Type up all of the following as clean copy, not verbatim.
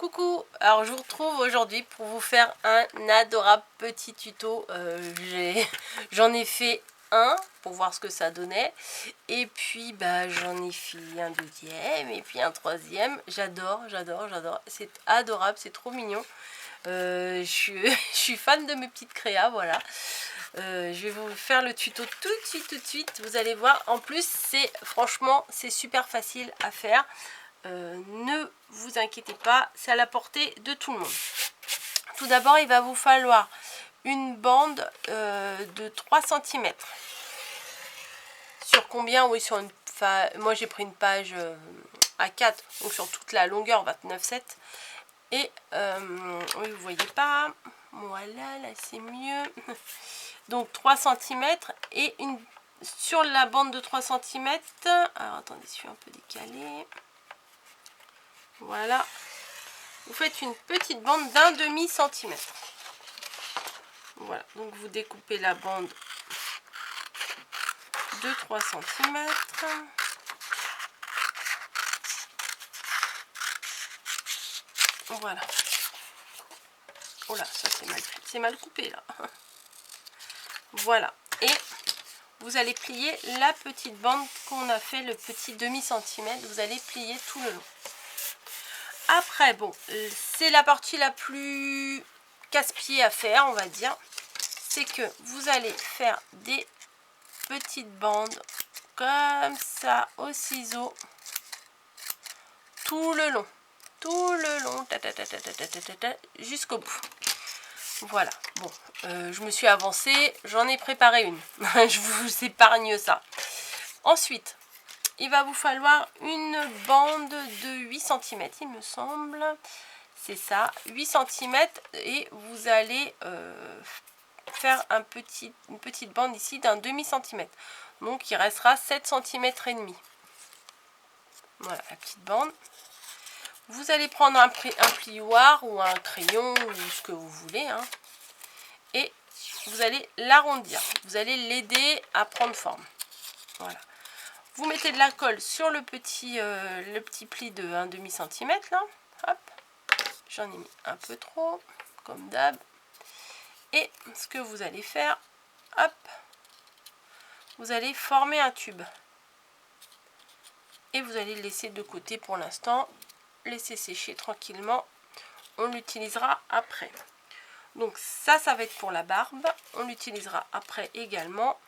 Coucou, alors je vous retrouve aujourd'hui pour vous faire un adorable petit tuto. J'en ai fait un pour voir ce que ça donnait. Et puis j'en ai fait un deuxième et puis un troisième. J'adore. C'est adorable, c'est trop mignon. Je suis fan de mes petites créas, voilà. Je vais vous faire le tuto tout de suite. Vous allez voir. En plus, franchement, c'est super facile à faire. Ne vous inquiétez pas, c'est à la portée de tout le monde. Tout d'abord, il va vous falloir une bande de 3 cm. Sur combien? Oui, sur une moi j'ai pris une page A4, donc sur toute la longueur 29,7. Et oui, vous voyez pas. Voilà, là c'est mieux. Donc 3 cm et sur la bande de 3 cm. Alors attendez, je suis un peu décalée. Voilà, vous faites une petite bande d'un demi-centimètre. Voilà, donc vous découpez la bande de 3 cm. Voilà. Oh là, ça c'est mal coupé là. Voilà, et vous allez plier la petite bande qu'on a fait, le petit demi-centimètre. Vous allez plier tout le long. Après, bon, c'est la partie la plus casse-pied à faire, on va dire. C'est que vous allez faire des petites bandes comme ça au ciseau tout le long, jusqu'au bout. Voilà, bon, je me suis avancée, j'en ai préparé une. Je vous épargne ça. Ensuite, il va vous falloir une bande de 8 cm, il me semble. C'est ça, 8 cm, et vous allez faire une petite bande ici d'un demi-centimètre. Donc il restera 7 cm et demi. Voilà la petite bande. Vous allez prendre un plioir ou un crayon ou ce que vous voulez, hein, et vous allez l'arrondir. Vous allez l'aider à prendre forme. Voilà. Vous mettez de la colle sur le petit pli de 1 demi-centimètre là. Hop. J'en ai mis un peu trop, comme d'hab. Et ce que vous allez faire, hop, vous allez former un tube. Et vous allez le laisser de côté pour l'instant. Laisser sécher tranquillement. On l'utilisera après. Donc ça va être pour la barbe. On l'utilisera après également.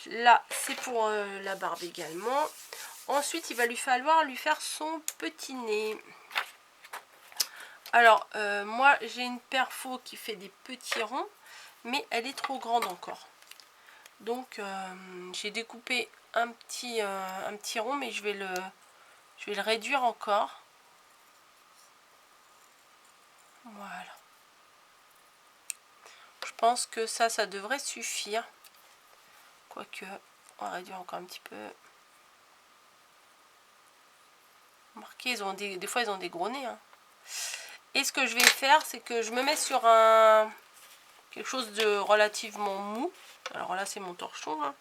Là, c'est pour la barbe également. Ensuite, il va lui falloir lui faire son petit nez. Alors, moi, j'ai une perfo qui fait des petits ronds, mais elle est trop grande encore. Donc, j'ai découpé un petit rond, mais je vais le réduire encore. Voilà. Je pense que ça devrait suffire. Quoique, on va réduire encore un petit peu. Remarquez, des fois, ils ont des gros nez, hein. Et ce que je vais faire, c'est que je me mets sur quelque chose de relativement mou. Alors là, c'est mon torchon, hein.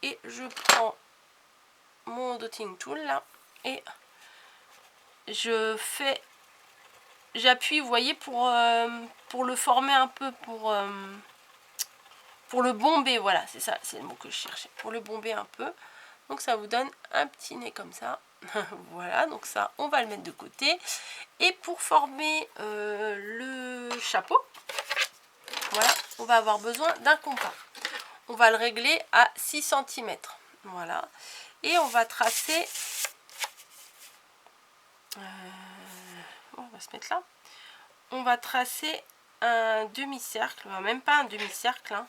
Et je prends mon dotting tool là et j'appuie, vous voyez, pour le former un peu, pour le bomber. Voilà, c'est ça, c'est le mot que je cherchais, pour le bomber un peu. Donc ça vous donne un petit nez comme ça. Voilà, donc ça, on va le mettre de côté. Et pour former le chapeau, voilà, on va avoir besoin d'un compas. On va le régler à 6 cm. Voilà. Et on va tracer... on va se mettre là. On va tracer un demi-cercle. Même pas un demi-cercle, hein.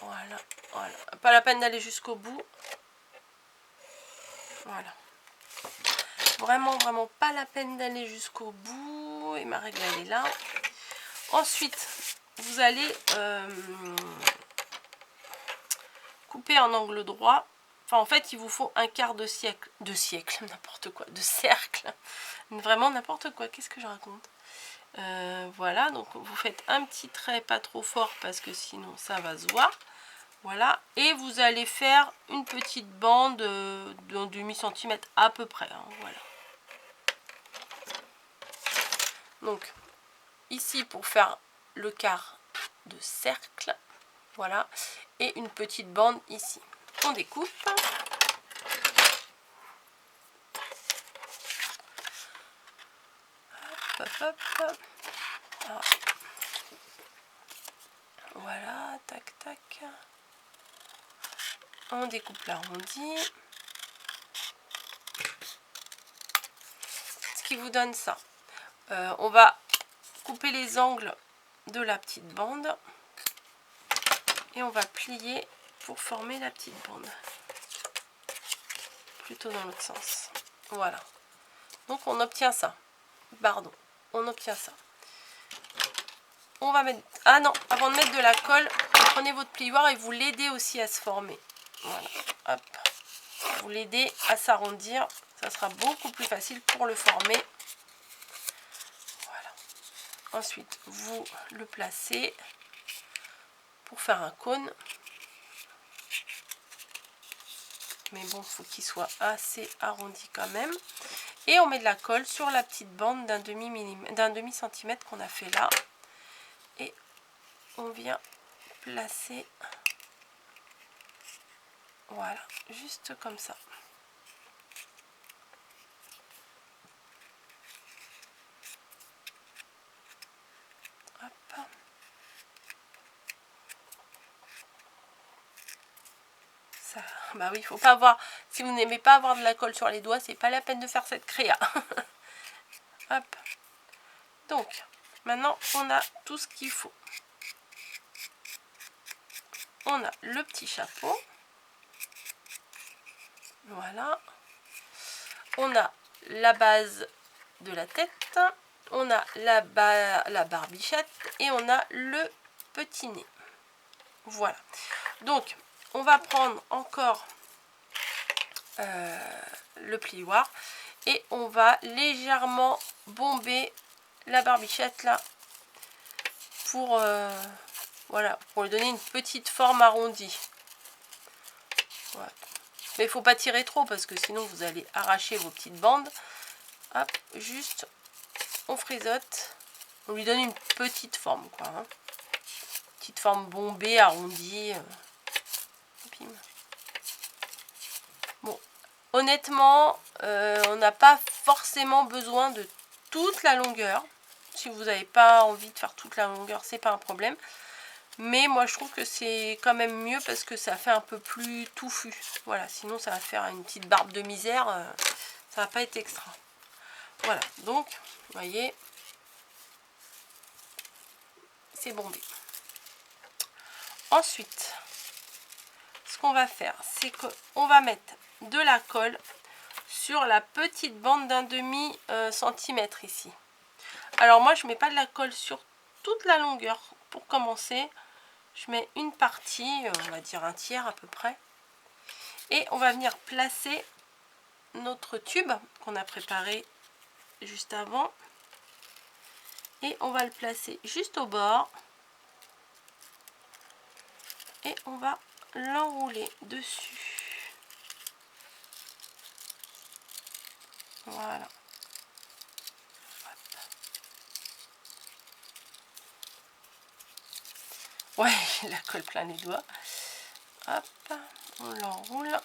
Voilà, voilà. Pas la peine d'aller jusqu'au bout. Voilà. Vraiment pas la peine d'aller jusqu'au bout. Et ma règle, elle est là. Ensuite, vous allez couper en angle droit. Enfin, en fait, il vous faut un quart de siècle, n'importe quoi, de cercle. Vraiment n'importe quoi, qu'est-ce que je raconte? Voilà, donc vous faites un petit trait, pas trop fort, parce que sinon ça va se voir. Voilà, et vous allez faire une petite bande d'un demi-centimètre à peu près, hein, voilà. Donc ici pour faire le quart de cercle, voilà, et une petite bande ici. On découpe. Hop, hop, hop. Ah. Voilà, tac, tac. On découpe l'arrondi. Ce qui vous donne ça. On va couper les angles de la petite bande. Et on va plier pour former la petite bande. Plutôt dans l'autre sens. Voilà. Donc on obtient ça. Pardon. On obtient ça. On va mettre... Ah non, avant de mettre de la colle, prenez votre plioir et vous l'aidez aussi à se former. Voilà. Hop. Vous l'aidez à s'arrondir. Ça sera beaucoup plus facile pour le former. Voilà. Ensuite, vous le placez pour faire un cône. Mais bon, il faut qu'il soit assez arrondi quand même. Et on met de la colle sur la petite bande d'un demi centimètre qu'on a fait là. Et on vient placer, voilà, juste comme ça. Hop. Ça, bah oui, il faut pas avoir, si vous n'aimez pas avoir de la colle sur les doigts, c'est pas la peine de faire cette créa. Hop. Donc, maintenant, on a tout ce qu'il faut. On a le petit chapeau. Voilà. On a la base de la tête. On a la barbichette. Et on a le petit nez. Voilà. Donc, on va prendre encore le plioir. Et on va légèrement bomber la barbichette là. Pour... voilà, pour lui donner une petite forme arrondie. Voilà. Mais il ne faut pas tirer trop parce que sinon vous allez arracher vos petites bandes. Hop, juste on frisote. On lui donne une petite forme, quoi. Hein. Petite forme bombée, arrondie. Bon, honnêtement, on n'a pas forcément besoin de toute la longueur. Si vous n'avez pas envie de faire toute la longueur, c'est pas un problème. Mais moi je trouve que c'est quand même mieux parce que ça fait un peu plus touffu. Voilà, sinon ça va faire une petite barbe de misère. Ça va pas être extra. Voilà, donc, vous voyez, c'est bombé. Ensuite, ce qu'on va faire, c'est qu'on va mettre de la colle sur la petite bande d'un demi centimètre ici. Alors moi je mets pas de la colle sur toute la longueur pour commencer. Je mets une partie, on va dire un tiers à peu près. Et on va venir placer notre tube qu'on a préparé juste avant. Et on va le placer juste au bord. Et on va l'enrouler dessus. Voilà. Ouais, la colle plein les doigts. Hop, on l'enroule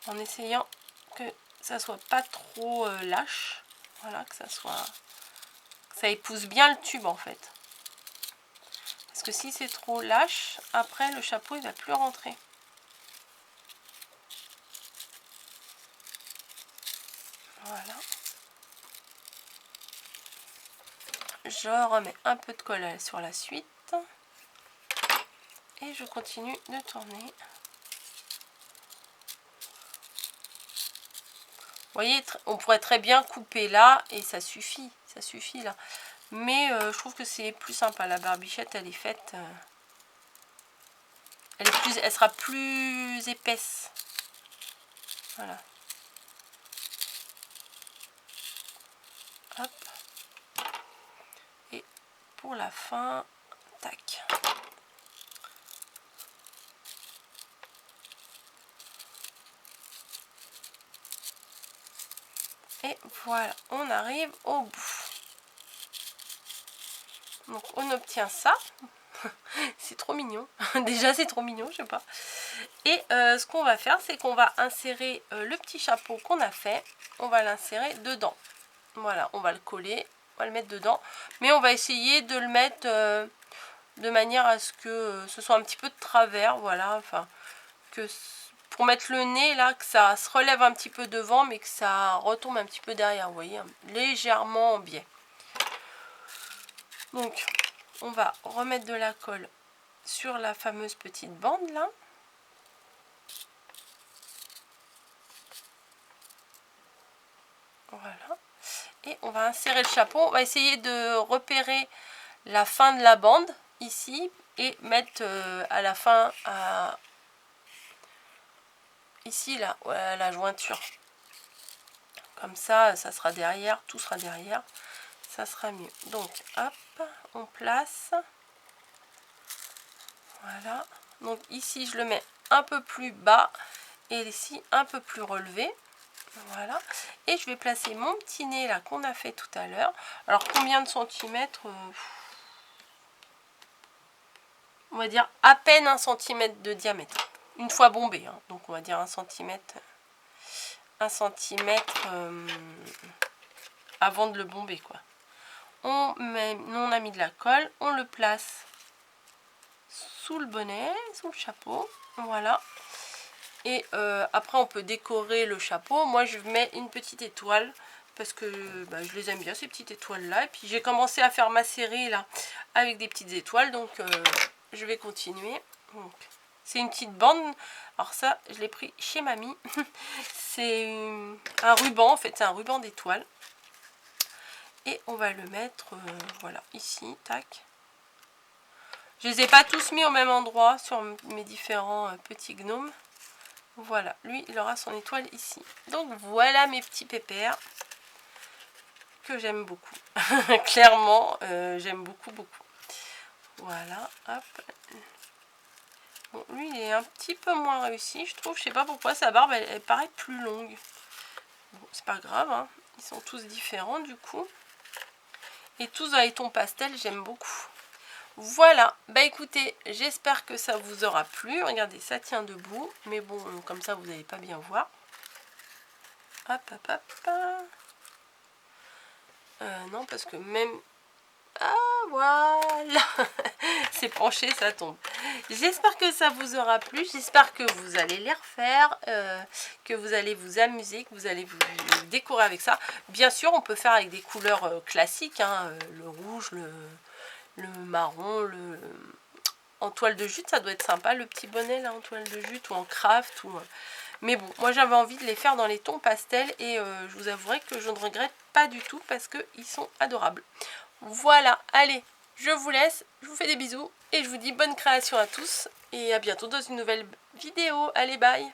en essayant que ça soit pas trop lâche. Voilà, que ça épouse bien le tube en fait. Parce que si c'est trop lâche, après le chapeau il va plus rentrer. Voilà. Je remets un peu de colle sur la suite. Et je continue de tourner. Vous voyez, on pourrait très bien couper là et ça suffit là. Mais je trouve que c'est plus sympa. La barbichette, elle est faite, elle sera plus épaisse. Voilà. Hop. Et pour la fin, tac. Et voilà, on arrive au bout. Donc on obtient ça. C'est trop mignon. Déjà c'est trop mignon, je sais pas. Et ce qu'on va faire, c'est qu'on va insérer le petit chapeau qu'on a fait. On va l'insérer dedans. Voilà, on va le coller, on va le mettre dedans. Mais on va essayer de le mettre de manière à ce que ce soit un petit peu de travers. Voilà, enfin, que pour mettre le nez là, que ça se relève un petit peu devant, mais que ça retombe un petit peu derrière. Vous voyez, légèrement en biais. Donc, on va remettre de la colle sur la fameuse petite bande là. Voilà. Et on va insérer le chapeau. On va essayer de repérer la fin de la bande ici et mettre à la fin ici là, à la jointure. Comme ça, ça sera derrière, tout sera derrière. Ça sera mieux. Donc, hop, on place. Voilà. Donc ici, je le mets un peu plus bas et ici, un peu plus relevé. Voilà. Et je vais placer mon petit nez là qu'on a fait tout à l'heure. Alors, combien de centimètres on va dire à peine 1 cm de diamètre. Une fois bombé. Hein. Donc, on va dire 1 cm. 1 cm avant de le bomber, quoi. On a mis de la colle. On le place sous le bonnet, sous le chapeau. Voilà. Et après, on peut décorer le chapeau. Moi, je mets une petite étoile parce que je les aime bien, ces petites étoiles-là. Et puis, j'ai commencé à faire ma série là avec des petites étoiles. Donc, je vais continuer. C'est une petite bande. Alors ça, je l'ai pris chez mamie. C'est un ruban, en fait. C'est un ruban d'étoiles. Et on va le mettre, voilà, ici, tac. Je les ai pas tous mis au même endroit sur mes différents petits gnomes. Voilà, lui, il aura son étoile ici. Donc voilà mes petits pépères que j'aime beaucoup. Clairement, j'aime beaucoup, beaucoup. Voilà, hop. Bon, lui, il est un petit peu moins réussi, je trouve. Je sais pas pourquoi, sa barbe, elle paraît plus longue. Bon, c'est pas grave, hein. Ils sont tous différents, du coup. Et tous dans les tons pastel, j'aime beaucoup. Voilà, bah écoutez, j'espère que ça vous aura plu. Regardez, ça tient debout, mais bon, comme ça, vous n'allez pas bien voir. Hop, hop, hop. Non, parce que même... Ah, voilà. C'est penché, ça tombe. J'espère que ça vous aura plu. J'espère que vous allez les refaire, que vous allez vous amuser, que vous allez vous décorer avec ça. Bien sûr, on peut faire avec des couleurs classiques, hein, le rouge, le marron, en toile de jute, ça doit être sympa, le petit bonnet là en toile de jute ou en craft. Mais bon, moi j'avais envie de les faire dans les tons pastels et je vous avouerai que je ne regrette pas du tout parce qu'ils sont adorables. Voilà, allez, je vous laisse, je vous fais des bisous et je vous dis bonne création à tous et à bientôt dans une nouvelle vidéo. Allez, bye!